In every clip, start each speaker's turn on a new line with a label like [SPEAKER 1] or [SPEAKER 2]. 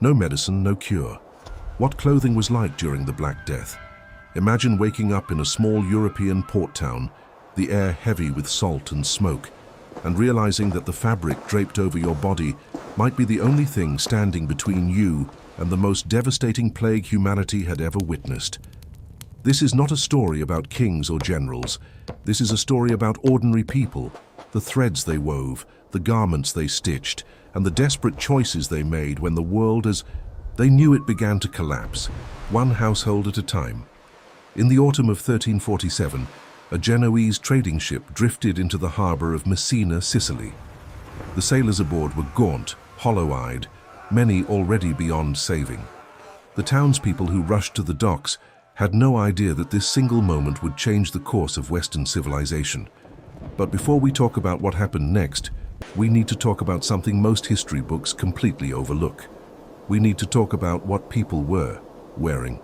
[SPEAKER 1] No medicine, no cure. What clothing was like during the Black Death? Imagine waking up in a small European port town, the air heavy with salt and smoke, and realizing that the fabric draped over your body might be the only thing standing between you and the most devastating plague humanity had ever witnessed. This is not a story about kings or generals. This is a story about ordinary people, the threads they wove, the garments they stitched, and the desperate choices they made when the world as they knew it began to collapse, one household at a time. In the autumn of 1347, a Genoese trading ship drifted into the harbor of Messina, Sicily. The sailors aboard were gaunt, hollow-eyed, many already beyond saving. The townspeople who rushed to the docks had no idea that this single moment would change the course of Western civilization. But before we talk about what happened next, we need to talk about something most history books completely overlook. We need to talk about what people were wearing.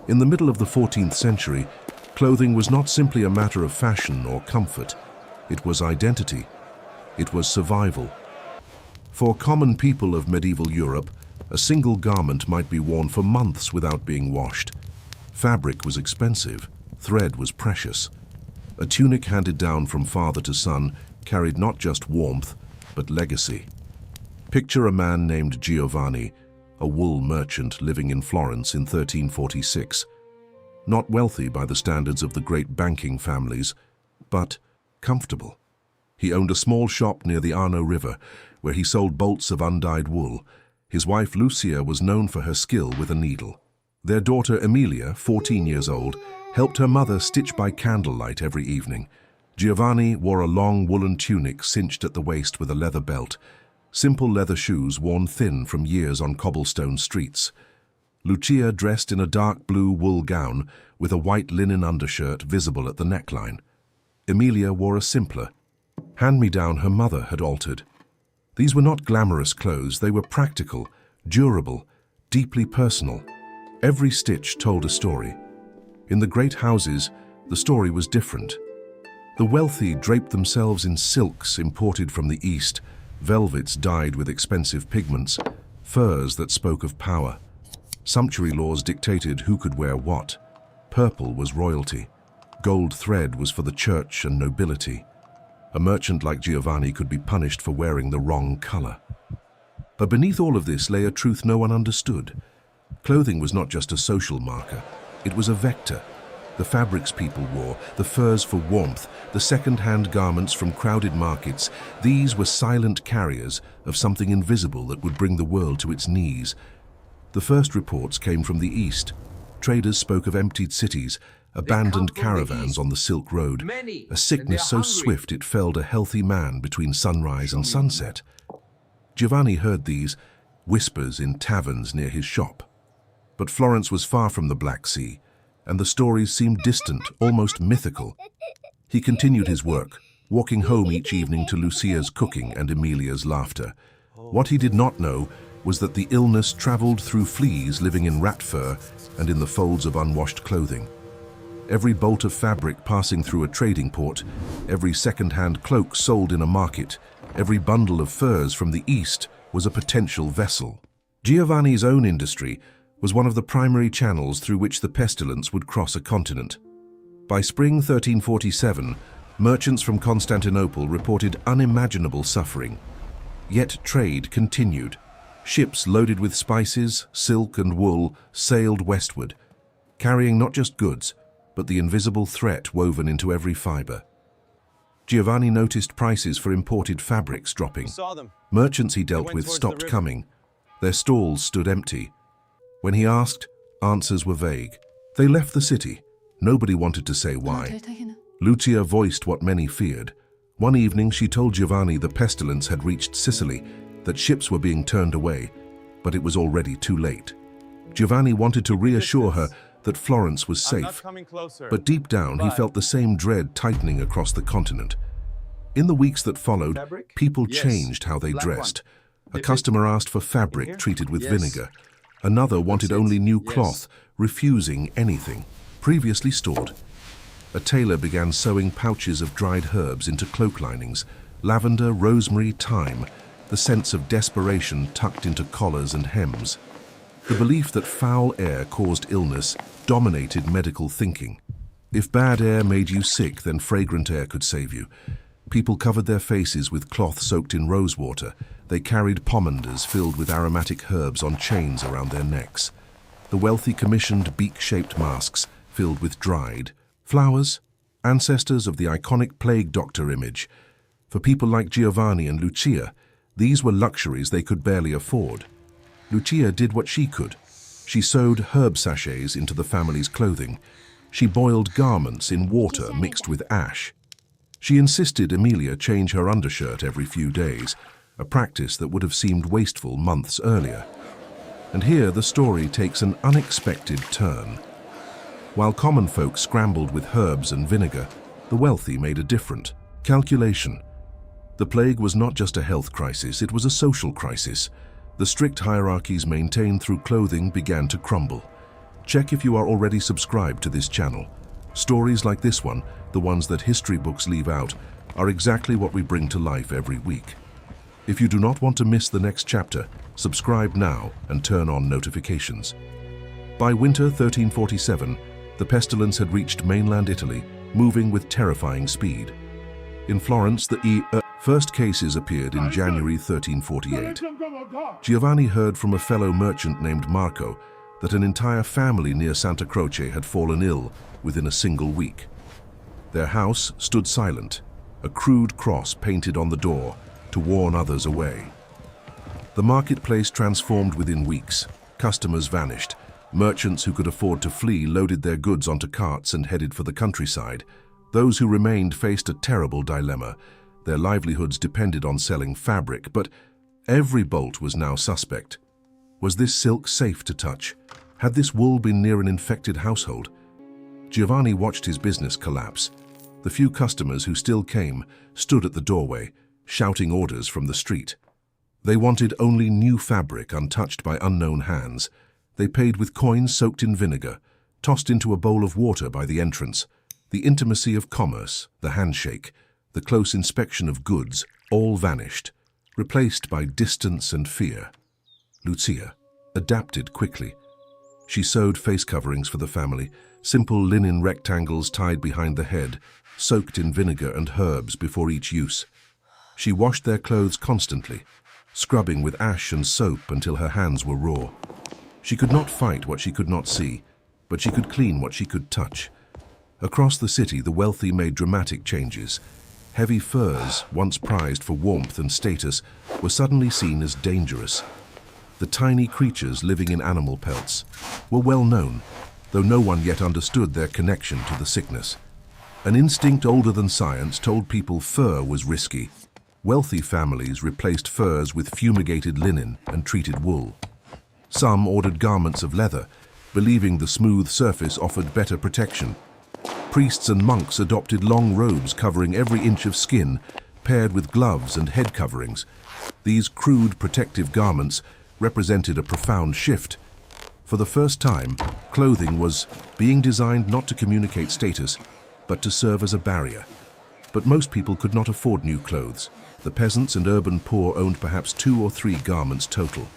[SPEAKER 1] In the middle of the 14th century, clothing was not simply a matter of fashion or comfort. It was identity. It was survival. For common people of medieval Europe, a single garment might be worn for months without being washed. Fabric was expensive. Thread was precious. A tunic handed down from father to son carried not just warmth, but legacy. Picture a man named Giovanni, a wool merchant living in Florence in 1346. Not wealthy by the standards of the great banking families, but comfortable. He owned a small shop near the Arno River, where he sold bolts of undyed wool. His wife Lucia was known for her skill with a needle. Their daughter Emilia, 14 years old, helped her mother stitch by candlelight every evening. Giovanni wore a long woolen tunic cinched at the waist with a leather belt, simple leather shoes worn thin from years on cobblestone streets. Lucia dressed in a dark blue wool gown with a white linen undershirt visible at the neckline. Emilia wore a simpler. Hand-me-down her mother had altered. These were not glamorous clothes, they were practical, durable, deeply personal. Every stitch told a story. In the great houses, the story was different. The wealthy draped themselves in silks imported from the East, velvets dyed with expensive pigments, furs that spoke of power. Sumptuary laws dictated who could wear what. Purple was royalty. Gold thread was for the church and nobility. A merchant like Giovanni could be punished for wearing the wrong color. But beneath all of this lay a truth no one understood. Clothing was not just a social marker. It was a vector. The fabrics people wore, the furs for warmth, the second-hand garments from crowded markets, these were silent carriers of something invisible that would bring the world to its knees. The first reports came from the East. Traders spoke of emptied cities, abandoned caravans on the Silk Road, a sickness so swift it felled a healthy man between sunrise and sunset. Giovanni heard these whispers in taverns near his shop. But Florence was far from the Black Sea, and the stories seemed distant, almost mythical. He continued his work, walking home each evening to Lucia's cooking and Emilia's laughter. What he did not know was that the illness traveled through fleas living in rat fur and in the folds of unwashed clothing. Every bolt of fabric passing through a trading port, every second-hand cloak sold in a market, every bundle of furs from the East was a potential vessel. Giovanni's own industry was one of the primary channels through which the pestilence would cross a continent. By spring 1347, merchants from Constantinople reported unimaginable suffering. Yet trade continued. Ships loaded with spices, silk and wool sailed westward, carrying not just goods, but the invisible threat woven into every fiber. Giovanni noticed prices for imported fabrics dropping. Merchants he dealt with stopped coming. Their stalls stood empty. When he asked, answers were vague. They left the city. Nobody wanted to say why. Lucia voiced what many feared. One evening she told Giovanni the pestilence had reached Sicily, that ships were being turned away, but it was already too late. Giovanni wanted to reassure her that Florence was safe, but deep down he felt the same dread tightening across the continent. In the weeks that followed, people changed how they dressed. A customer asked for fabric treated with vinegar. Another wanted only new cloth, refusing anything previously stored. A tailor began sewing pouches of dried herbs into cloak linings, lavender, rosemary, thyme. the sense of desperation tucked into collars and hems. The belief that foul air caused illness dominated medical thinking. If bad air made you sick, then fragrant air could save you. People covered their faces with cloth soaked in rosewater. They carried pomanders filled with aromatic herbs on chains around their necks. The wealthy commissioned beak-shaped masks filled with dried flowers, ancestors of the iconic plague doctor image. For people like Giovanni and Lucia, these were luxuries they could barely afford. Lucia did what she could. She sewed herb sachets into the family's clothing. She boiled garments in water mixed with ash. She insisted Emilia change her undershirt every few days, a practice that would have seemed wasteful months earlier. And here the story takes an unexpected turn. While common folk scrambled with herbs and vinegar, the wealthy made a different calculation. The plague was not just a health crisis, it was a social crisis. The strict hierarchies maintained through clothing began to crumble. Check if you are already subscribed to this channel. Stories like this one, the ones that history books leave out, are exactly what we bring to life every week. If you do not want to miss the next chapter, subscribe now and turn on notifications. By winter 1347, the pestilence had reached mainland Italy, moving with terrifying speed. In Florence, the first cases appeared in January 1348. Giovanni heard from a fellow merchant named Marco that an entire family near Santa Croce had fallen ill within a single week. Their house stood silent, a crude cross painted on the door to warn others away. The marketplace transformed within weeks. Customers vanished. Merchants who could afford to flee loaded their goods onto carts and headed for the countryside. Those who remained faced a terrible dilemma. Their livelihoods depended on selling fabric, but every bolt was now suspect. Was this silk safe to touch? Had this wool been near an infected household? Giovanni watched his business collapse. The few customers who still came stood at the doorway, shouting orders from the street. They wanted only new fabric untouched by unknown hands. They paid with coins soaked in vinegar, tossed into a bowl of water by the entrance. The intimacy of commerce, the handshake, the close inspection of goods, all vanished, replaced by distance and fear. Lucia adapted quickly. She sewed face coverings for the family, simple linen rectangles tied behind the head, soaked in vinegar and herbs before each use. She washed their clothes constantly, scrubbing with ash and soap until her hands were raw. She could not fight what she could not see, but she could clean what she could touch. Across the city, the wealthy made dramatic changes. Heavy furs, once prized for warmth and status, were suddenly seen as dangerous. The tiny creatures living in animal pelts were well known, though no one yet understood their connection to the sickness. An instinct older than science told people fur was risky. Wealthy families replaced furs with fumigated linen and treated wool. Some ordered garments of leather, believing the smooth surface offered better protection. Priests and monks adopted long robes covering every inch of skin, paired with gloves and head coverings. These crude protective garments represented a profound shift. For the first time, clothing was being designed not to communicate status, but to serve as a barrier. But most people could not afford new clothes. The peasants and urban poor owned perhaps 2 or 3 garments total.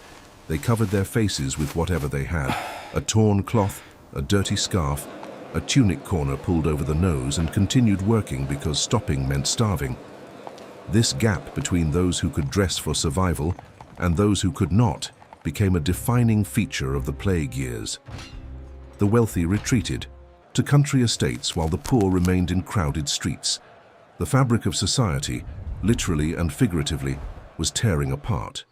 [SPEAKER 1] They covered their faces with whatever they had, a torn cloth, a dirty scarf, a tunic corner pulled over the nose, and continued working because stopping meant starving. This gap between those who could dress for survival and those who could not became a defining feature of the plague years. The wealthy retreated to country estates while the poor remained in crowded streets. The fabric of society, literally and figuratively, was tearing apart.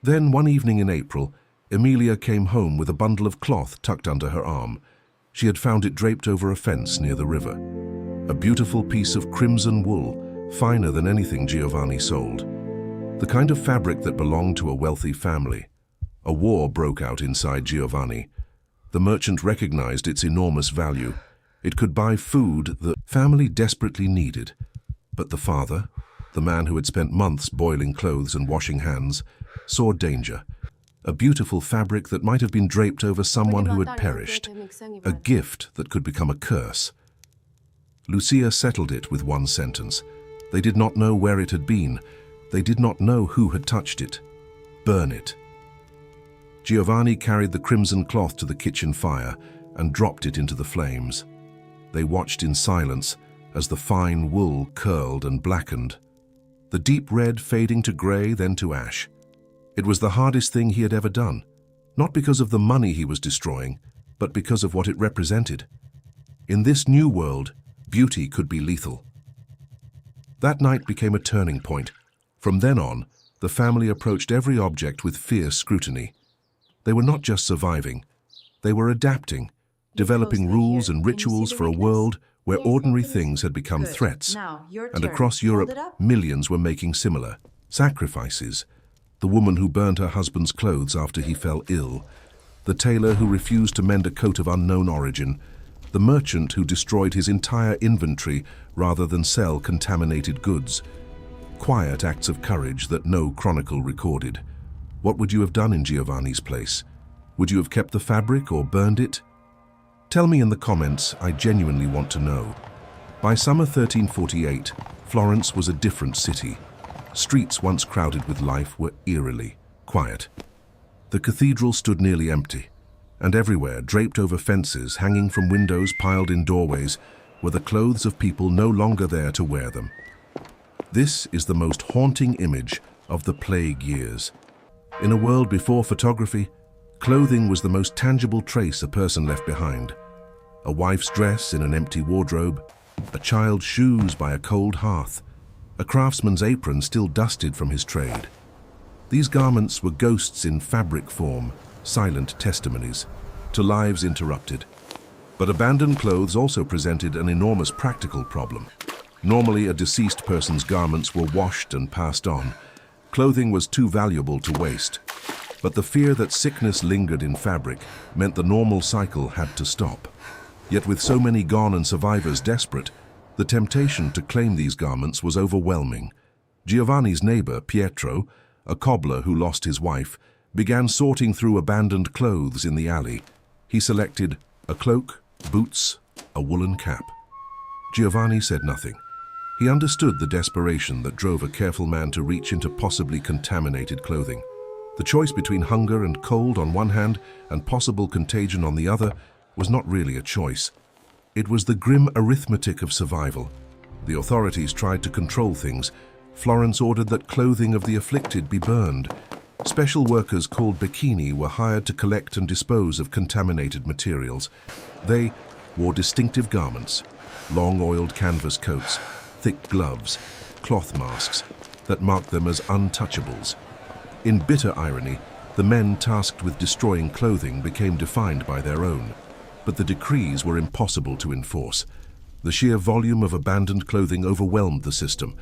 [SPEAKER 1] Then one evening in April, Emilia came home with a bundle of cloth tucked under her arm. She had found it draped over a fence near the river. A beautiful piece of crimson wool, finer than anything Giovanni sold. The kind of fabric that belonged to a wealthy family. A war broke out inside Giovanni. The merchant recognized its enormous value. It could buy food the family desperately needed. But the father, the man who had spent months boiling clothes and washing hands, saw danger. A beautiful fabric that might have been draped over someone who had perished. A gift that could become a curse. Lucia settled it with one sentence. They did not know where it had been, They did not know who had touched it. Burn it. Giovanni carried the crimson cloth to the kitchen fire and dropped it into the flames. They watched in silence as the fine wool curled and blackened, the deep red fading to grey, then to ash. It was the hardest thing he had ever done, not because of the money he was destroying, but because of what it represented. In this new world, beauty could be lethal. That night became a turning point. From then on, the family approached every object with fierce scrutiny. They were not just surviving, they were adapting, developing rules and rituals for a world where ordinary things had become threats. And across Europe, millions were making similar sacrifices. The woman who burned her husband's clothes after he fell ill, the tailor who refused to mend a coat of unknown origin, the merchant who destroyed his entire inventory rather than sell contaminated goods. Quiet acts of courage that no chronicle recorded. What would you have done in Giovanni's place? Would you have kept the fabric or burned it? Tell me in the comments, I genuinely want to know. By summer 1348, Florence was a different city. Streets once crowded with life were eerily quiet. The cathedral stood nearly empty, and everywhere, draped over fences, hanging from windows piled in doorways, were the clothes of people no longer there to wear them. This is the most haunting image of the plague years. In a world before photography, clothing was the most tangible trace a person left behind. A wife's dress in an empty wardrobe, a child's shoes by a cold hearth, a craftsman's apron still dusted from his trade. These garments were ghosts in fabric form, silent testimonies to lives interrupted. But abandoned clothes also presented an enormous practical problem. Normally, a deceased person's garments were washed and passed on. Clothing was too valuable to waste. But the fear that sickness lingered in fabric meant the normal cycle had to stop. Yet with so many gone and survivors desperate, the temptation to claim these garments was overwhelming. Giovanni's neighbor, Pietro, a cobbler who lost his wife, began sorting through abandoned clothes in the alley. He selected a cloak, boots, a woolen cap. Giovanni said nothing. He understood the desperation that drove a careful man to reach into possibly contaminated clothing. The choice between hunger and cold on one hand and possible contagion on the other was not really a choice. It was the grim arithmetic of survival. The authorities tried to control things. Florence ordered that clothing of the afflicted be burned. Special workers called becchini were hired to collect and dispose of contaminated materials. They wore distinctive garments, long oiled canvas coats, thick gloves, cloth masks that marked them as untouchables. In bitter irony, the men tasked with destroying clothing became defined by their own. But the decrees were impossible to enforce. The sheer volume of abandoned clothing overwhelmed the system.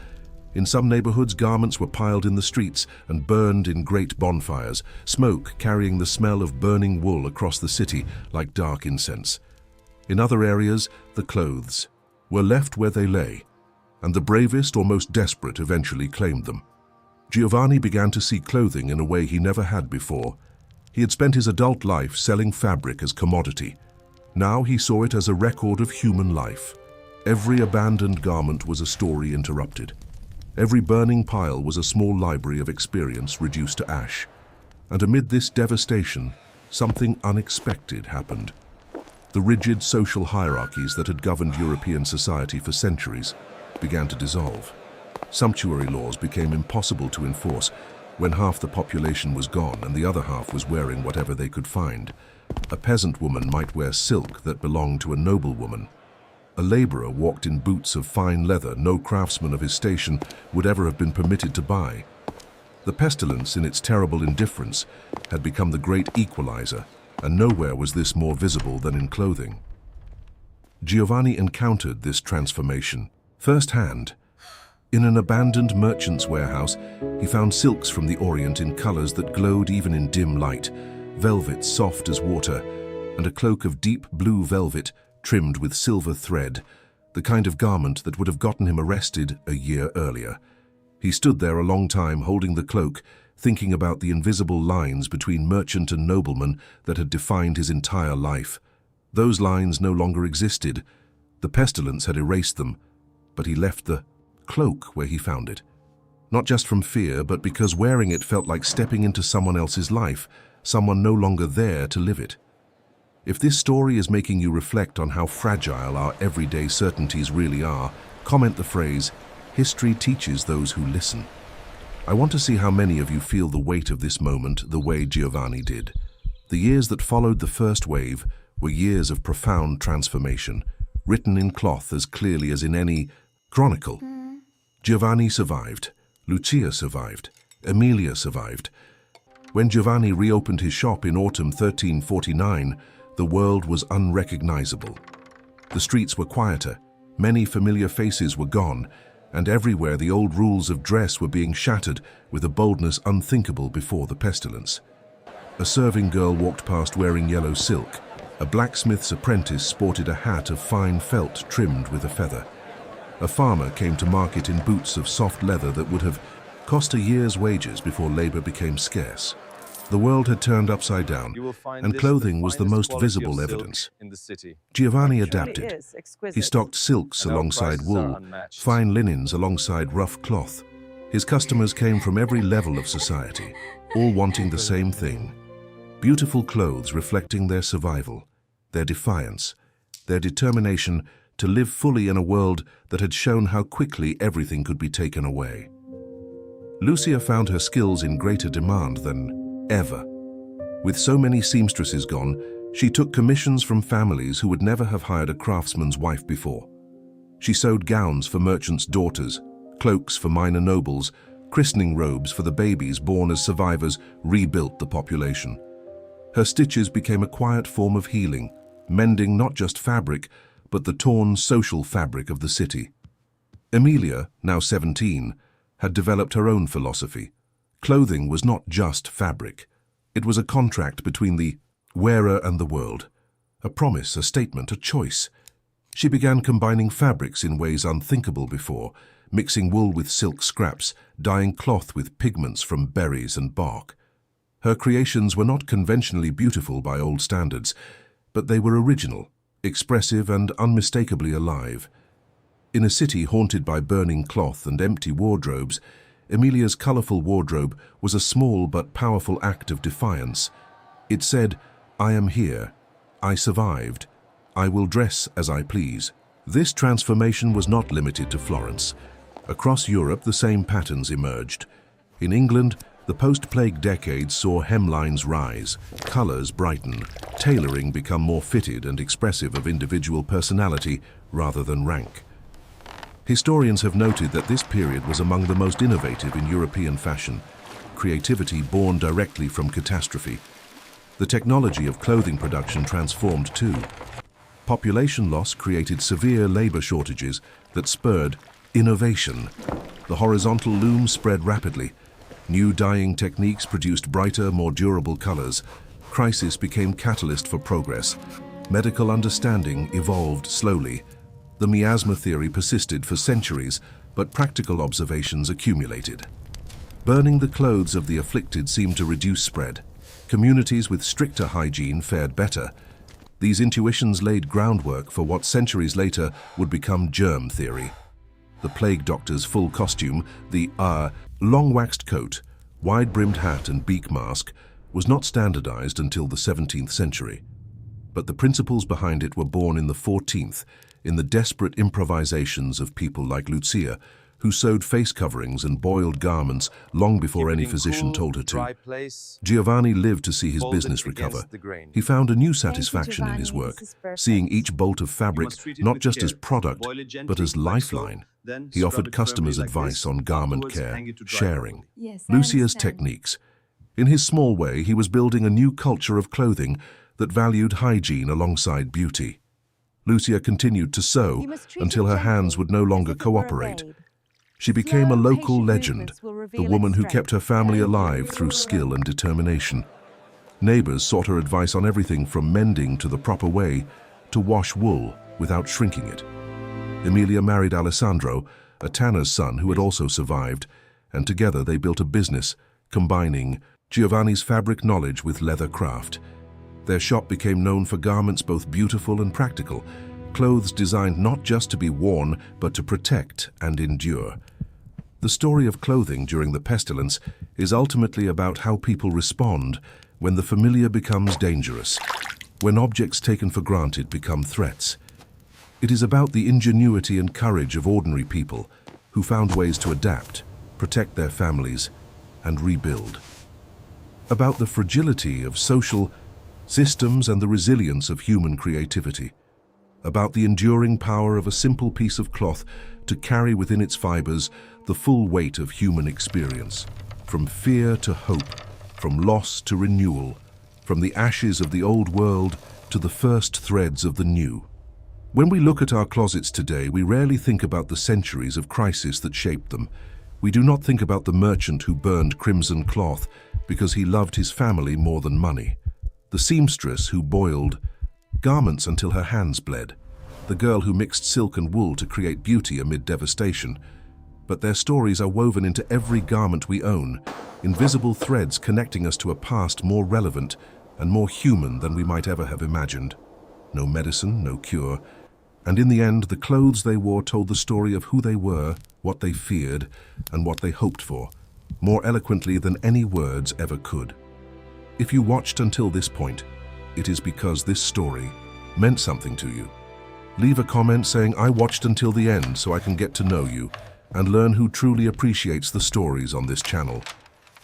[SPEAKER 1] In some neighborhoods, garments were piled in the streets and burned in great bonfires, smoke carrying the smell of burning wool across the city like dark incense. In other areas, the clothes were left where they lay, and the bravest or most desperate eventually claimed them. Giovanni began to see clothing in a way he never had before. He had spent his adult life selling fabric as commodity. Now he saw it as a record of human life. Every abandoned garment was a story interrupted. Every burning pile was a small library of experience reduced to ash. And amid this devastation, something unexpected happened. The rigid social hierarchies that had governed European society for centuries began to dissolve. Sumptuary laws became impossible to enforce when half the population was gone and the other half was wearing whatever they could find. A peasant woman might wear silk that belonged to a noblewoman. A laborer walked in boots of fine leather no craftsman of his station would ever have been permitted to buy. The pestilence, in its terrible indifference, had become the great equalizer, and nowhere was this more visible than in clothing. Giovanni encountered this transformation firsthand. In an abandoned merchant's warehouse, he found silks from the Orient in colors that glowed even in dim light, velvet soft as water, and a cloak of deep blue velvet trimmed with silver thread, the kind of garment that would have gotten him arrested a year earlier. He stood there a long time holding the cloak, thinking about the invisible lines between merchant and nobleman that had defined his entire life. Those lines no longer existed. The pestilence had erased them, but he left the cloak where he found it. Not just from fear, but because wearing it felt like stepping into someone else's life, someone no longer there to live it. If this story is making you reflect on how fragile our everyday certainties really are, comment the phrase, "History teaches those who listen." I want to see how many of you feel the weight of this moment the way Giovanni did. The years that followed the first wave were years of profound transformation, written in cloth as clearly as in any chronicle. Giovanni survived, Lucia survived, Emilia survived. When Giovanni reopened his shop in autumn 1349, the world was unrecognizable. The streets were quieter, many familiar faces were gone, and everywhere the old rules of dress were being shattered with a boldness unthinkable before the pestilence. A serving girl walked past wearing yellow silk. A blacksmith's apprentice sported a hat of fine felt trimmed with a feather. A farmer came to market in boots of soft leather that would have cost a year's wages before labor became scarce. The world had turned upside down, and clothing was the most visible evidence. Giovanni adapted. He stocked silks alongside wool, fine linens alongside rough cloth. His customers came from every level of society, all wanting the same thing: beautiful clothes reflecting their survival, their defiance, their determination to live fully in a world that had shown how quickly everything could be taken away. Lucia found her skills in greater demand than ever. With so many seamstresses gone, she took commissions from families who would never have hired a craftsman's wife before. She sewed gowns for merchants' daughters, cloaks for minor nobles, christening robes for the babies born as survivors rebuilt the population. Her stitches became a quiet form of healing, mending not just fabric, but the torn social fabric of the city. Emilia, now 17, had developed her own philosophy. Clothing was not just fabric. It was a contract between the wearer and the world. A promise, a statement, a choice. She began combining fabrics in ways unthinkable before, mixing wool with silk scraps, dyeing cloth with pigments from berries and bark. Her creations were not conventionally beautiful by old standards, but they were original, expressive and unmistakably alive. In a city haunted by burning cloth and empty wardrobes, Emilia's colorful wardrobe was a small but powerful act of defiance. It said, "I am here. I survived. I will dress as I please." This transformation was not limited to Florence. Across Europe, the same patterns emerged. In England, the post-plague decades saw hemlines rise, colors brighten, tailoring become more fitted and expressive of individual personality rather than rank. Historians have noted that this period was among the most innovative in European fashion, creativity born directly from catastrophe. The technology of clothing production transformed too. Population loss created severe labor shortages that spurred innovation. The horizontal loom spread rapidly. New dyeing techniques produced brighter, more durable colors. Crisis became catalyst for progress. Medical understanding evolved slowly. The miasma theory persisted for centuries, but practical observations accumulated. Burning the clothes of the afflicted seemed to reduce spread. Communities with stricter hygiene fared better. These intuitions laid groundwork for what centuries later would become germ theory. The plague doctor's full costume, the long waxed coat, wide-brimmed hat and beak mask, was not standardized until the 17th century. But the principles behind it were born in the 14th, in the desperate improvisations of people like Lucia, who sewed face coverings and boiled garments long before any physician told her to. Giovanni lived to see his business recover. He found a new satisfaction in his work, seeing each bolt of fabric not just as product, but as lifeline. He offered customers advice on garment care, sharing, Lucia's techniques. In his small way, he was building a new culture of clothing that valued hygiene alongside beauty. Lucia continued to sew until her hands would no longer cooperate. She became a local legend, the woman who kept her family alive through skill and determination. Neighbors sought her advice on everything from mending to the proper way to wash wool without shrinking it. Emilia married Alessandro, a tanner's son who had also survived, and together they built a business, combining Giovanni's fabric knowledge with leather craft. Their shop became known for garments both beautiful and practical, clothes designed not just to be worn, but to protect and endure. The story of clothing during the pestilence is ultimately about how people respond when the familiar becomes dangerous, when objects taken for granted become threats. It is about the ingenuity and courage of ordinary people who found ways to adapt, protect their families, and rebuild. About the fragility of social systems and the resilience of human creativity. About the enduring power of a simple piece of cloth to carry within its fibers the full weight of human experience, from fear to hope, from loss to renewal, from the ashes of the old world to the first threads of the new. When we look at our closets today, we rarely think about the centuries of crisis that shaped them. We do not think about the merchant who burned crimson cloth because he loved his family more than money, the seamstress who boiled garments until her hands bled, the girl who mixed silk and wool to create beauty amid devastation. But their stories are woven into every garment we own, invisible threads connecting us to a past more relevant and more human than we might ever have imagined. No medicine, no cure, and in the end, the clothes they wore told the story of who they were, what they feared, and what they hoped for, more eloquently than any words ever could. If you watched until this point, it is because this story meant something to you. Leave a comment saying, "I watched until the end so I can get to know you and learn who truly appreciates the stories on this channel."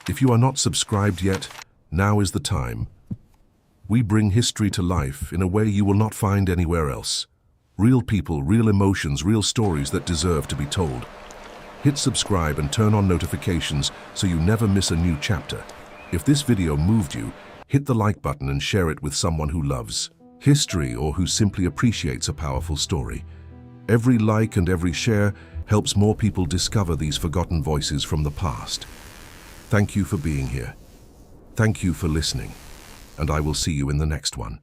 [SPEAKER 1] If you are not subscribed yet, now is the time. We bring history to life in a way you will not find anywhere else. Real people, real emotions, real stories that deserve to be told. Hit subscribe and turn on notifications so you never miss a new chapter. If this video moved you, hit the like button and share it with someone who loves history or who simply appreciates a powerful story. Every like and every share helps more people discover these forgotten voices from the past. Thank you for being here. Thank you for listening, and I will see you in the next one.